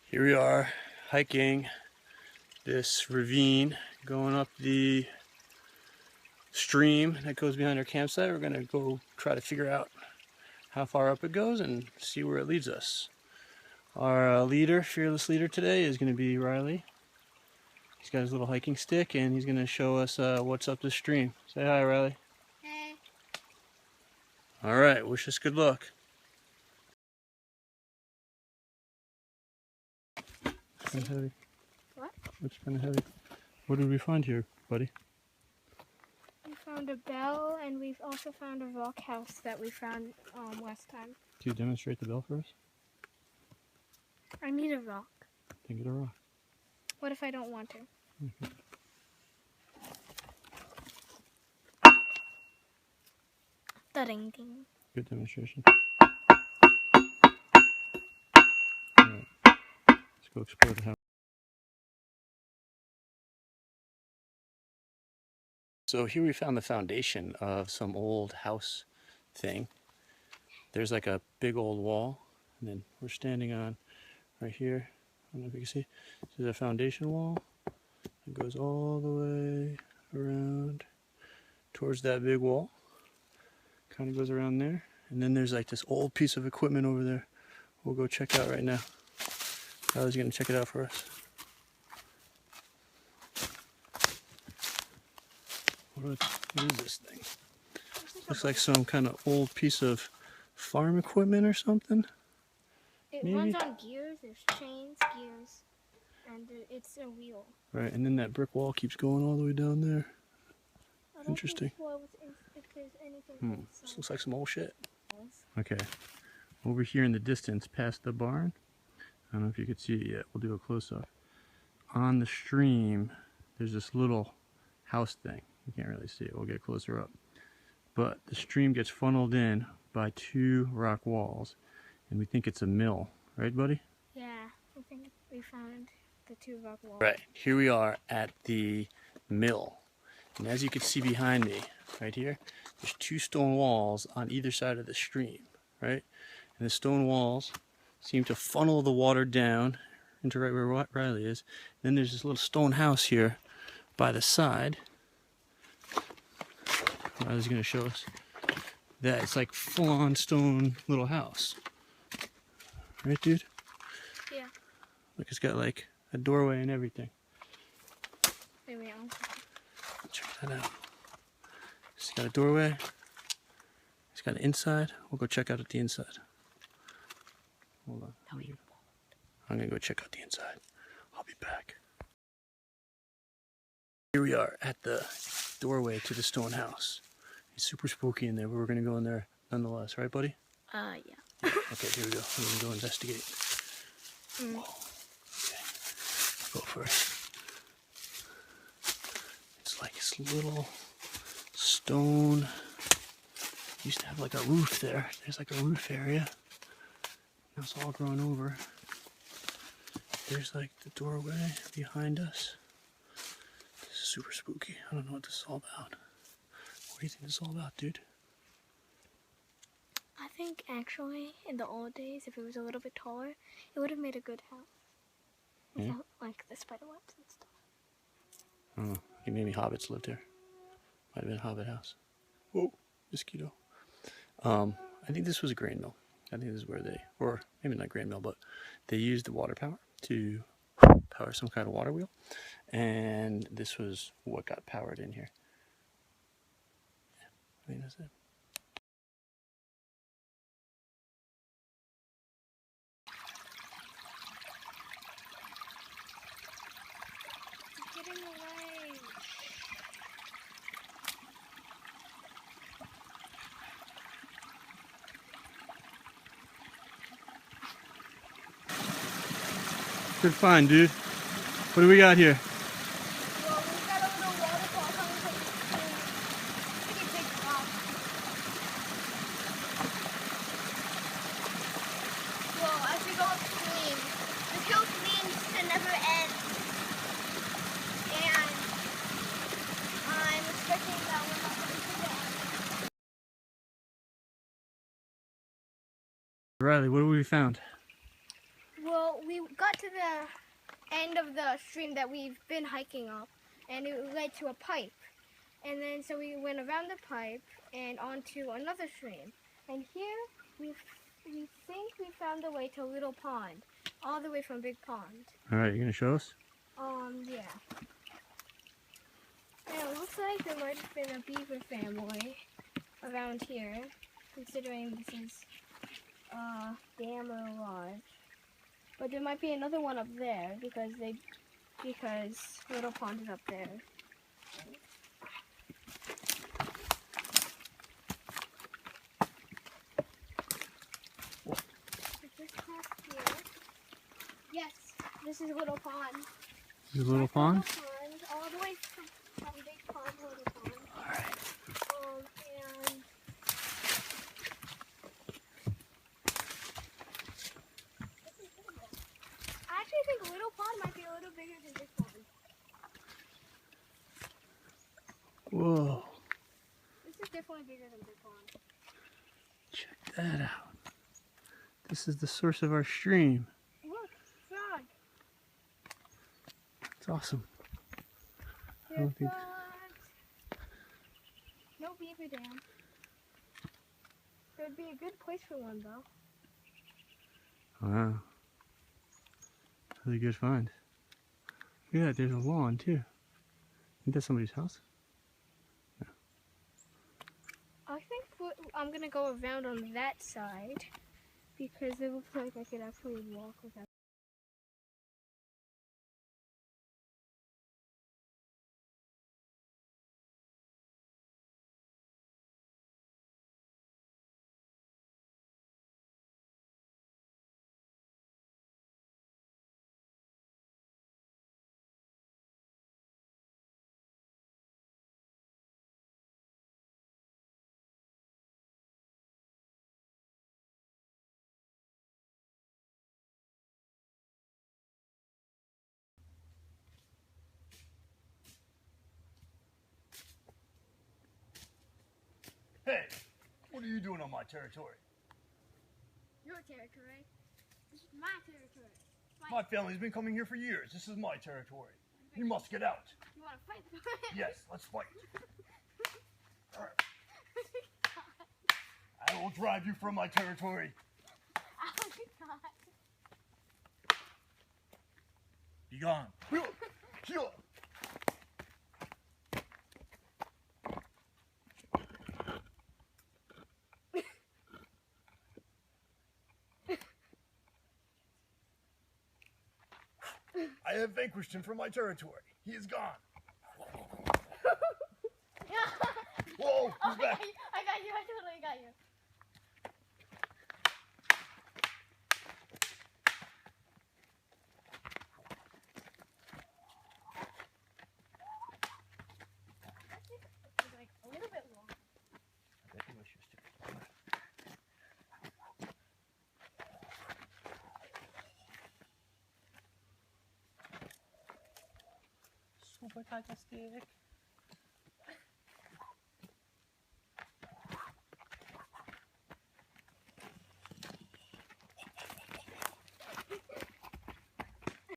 Here we are hiking this ravine, going up the stream that goes behind our campsite. We're gonna go try to figure out how far up it goes and see where it leads us. Our leader, fearless leader today is gonna be Riley. He's got his little hiking stick and he's gonna show us what's up the stream. Say hi, Riley. Hey. All right, wish us good luck. Kind of heavy. What? Looks kind of heavy. What did we find here, buddy? We found a bell, and we've also found a rock house that we found last time. Can you demonstrate the bell for us? I need a rock. Then get a rock. What if I don't want to? Okay. Ding ding. Good demonstration. Alright. Let's go explore the house. So here we found the foundation of some old house thing. There's like a big old wall, and then we're standing on right here. I don't know if you can see. There's a foundation wall. It goes all the way around towards that big wall. Kind of goes around there. And then there's like this old piece of equipment over there. We'll go check out right now. Riley's gonna check it out for us. What is this thing? Looks like some kind of old piece of farm equipment or something. It Maybe. runs on gears. There's chains, gears, and it's a wheel. Right, and then that brick wall keeps going all the way down there. I don't Interesting. think if there's anything This looks like some old shit. Okay, over here in the distance past the barn, I don't know if you could see it yet, we'll do a close-up. On the stream, there's this little house thing. You can't really see it, we'll get closer up. But the stream gets funneled in by two rock walls, and we think it's a mill. Right, buddy? Yeah, I think we found the two rock walls. Right, here we are at the mill. And as you can see behind me, right here, there's two stone walls on either side of the stream, right? And the stone walls seem to funnel the water down into right where Riley is. Then there's this little stone house here by the side. Riley's gonna show us that it's like full-on stone little house. Right, dude? Yeah. Look, it's got like a doorway and everything. Maybe I'll... Check that out. It's got a doorway. It's got an inside. We'll go check out at the inside. Hold on. I'm gonna go check out the inside. I'll be back. Here we are at the doorway to the stone house. It's super spooky in there, but we're gonna go in there nonetheless, right, buddy? Yeah. Okay, here we go. We're gonna go investigate. Whoa. Okay. Go first. It's like this little stone. Used to have like a roof there. There's like a roof area. Now it's all grown over. There's like the doorway behind us. This is super spooky. I don't know what this is all about. What do you think this is all about, dude? I think actually, in the old days, if it was a little bit taller, it would have made a good house. Yeah? Without, like, the spider webs and stuff. I don't know. I think maybe hobbits lived here. Might have been a hobbit house. Whoa, mosquito. I think this was a grain mill. I think this is where they, or maybe not grain mill, but they used the water power to power some kind of water wheel. And this was what got powered in here. Yeah, I think that's it. Get in the way! Good find, dude. What do we got here? Well, we've got a little waterfall coming from the stream. It's a big rock. Well, as we go upstream, the hill seems to never end. And I'm expecting that we're not going to the end. Riley, what have we found? Well, well, we got to the end of the stream that we've been hiking up, and it led to a pipe. And then so we went around the pipe and onto another stream. And here we think we found the way to Little Pond, all the way from Big Pond. All right, you gonna show us? Yeah. And it looks like there might have been a beaver family around here, considering this is dam or lodge. But there might be another one up there because Little Pond is up there. Yes, this is Little Pond. This is Little Pond? All the way from Big Pond to Little Pond. Alright. And I actually think Little Pond might be a little bigger than Big Pond. Whoa. This is definitely bigger than Big Pond. Check that out. This is the source of our stream. Look, frog. It's awesome. I There's don't think... frogs. No beaver dam. It would be a good place for one, though. Wow. Really good find. Look at that, there's a lawn too. Isn't that somebody's house? I think I'm gonna go around on that side because it looks like I could actually walk without. Hey, what are you doing on my territory? Your territory. This is my territory. My family's been coming here for years. This is my territory. You must get out. You want to fight for it? Yes, let's fight. All right. I will drive you from my territory. Oh my God. Be gone. Heal. I have vanquished him from my territory. He is gone. Whoa, he's back. I got you. I totally got you. It's like a little bit long. Super stick.